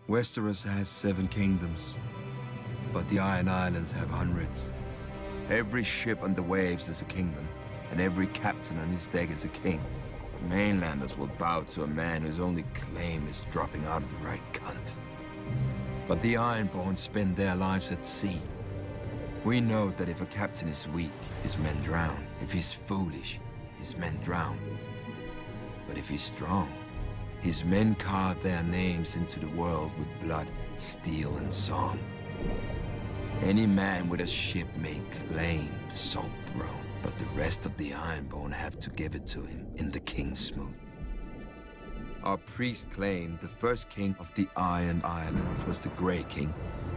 Westeros has 7 kingdoms, but the Iron Islands have hundreds. Every ship on the waves is a kingdom, and every captain on his deck is a king. Mainlanders will bow to a man whose only claim is dropping out of the right cunt. But the Ironborn spend their lives at sea. We know that if a captain is weak, his men drown. If he's foolish, his men drown. But if he's strong, his men carve their names into the world with blood, steel, and song. Any man with a ship may claim the Salt Throne, but the rest of the Ironborn have to give it to him in the Kingsmoot. Our priest claimed the first king of the Iron Islands was the Grey King,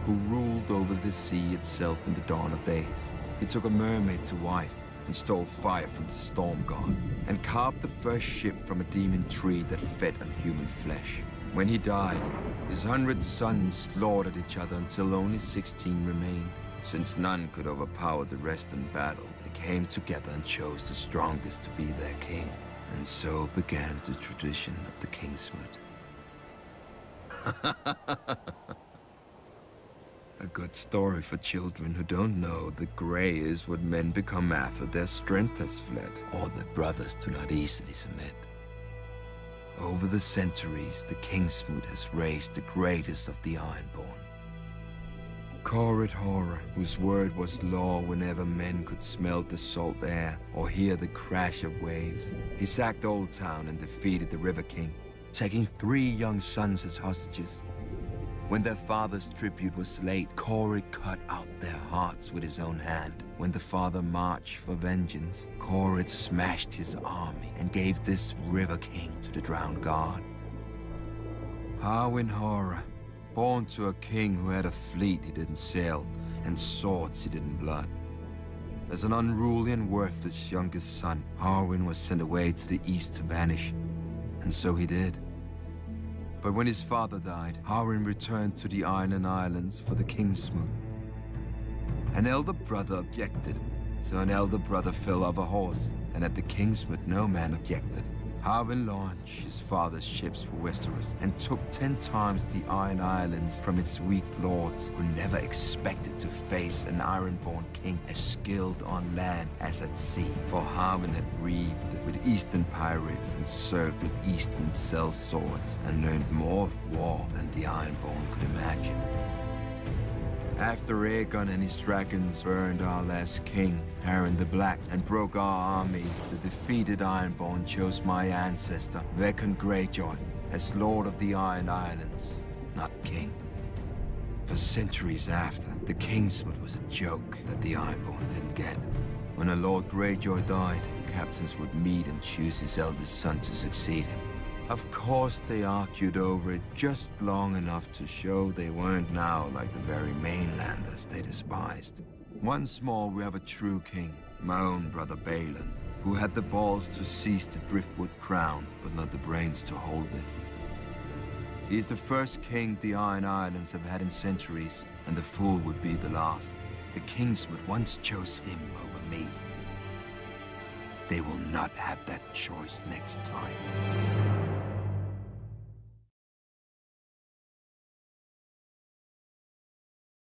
who ruled over the sea itself in the dawn of days. He took a mermaid to wife and stole fire from the storm god, and carved the first ship from a demon tree that fed on human flesh. When he died, his 100 sons slaughtered each other until only 16 remained. Since none could overpower the rest in battle, they came together and chose the strongest to be their king. And so began the tradition of the Kingsmoot. A good story for children who don't know that grey is what men become after their strength has fled, or that brothers do not easily submit. Over the centuries, the Kingsmoot has raised the greatest of the Ironborn. Corrid Horror, whose word was law whenever men could smell the salt air or hear the crash of waves. He sacked Old Town and defeated the River King, taking 3 young sons as hostages. When their father's tribute was late, Corrid cut out their hearts with his own hand. When the father marched for vengeance, Corrid smashed his army and gave this River King to the drowned god. Harwin Horror, born to a king who had a fleet he didn't sail and swords he didn't blood. As an unruly and worthless youngest son, Harwin was sent away to the east to vanish, and so he did. But when his father died, Harwin returned to the Iron Islands for the Kingsmoot. An elder brother objected, so an elder brother fell off a horse, and at the Kingsmoot no man objected. Harwin launched his father's ships for Westeros and took 10 times the Iron Islands from its weak lords, who never expected to face an Ironborn king as skilled on land as at sea. For Harwin had reaped with Eastern pirates and served with Eastern cell swords and learned more of war than the Ironborn could imagine. After Aegon and his dragons burned our last king, Harren the Black, and broke our armies, the defeated Ironborn chose my ancestor, Euron Greyjoy, as Lord of the Iron Islands, not king. For centuries after, the Kingsmoot was a joke that the Ironborn didn't get. When a Lord Greyjoy died, the captains would meet and choose his eldest son to succeed him. Of course, they argued over it just long enough to show they weren't now like the very mainlanders they despised. Once more, we have a true king, my own brother Balon, who had the balls to seize the driftwood crown, but not the brains to hold it. He is the first king the Iron Islands have had in centuries, and the fool would be the last. The Kingsmoot once chose him over me. They will not have that choice next time.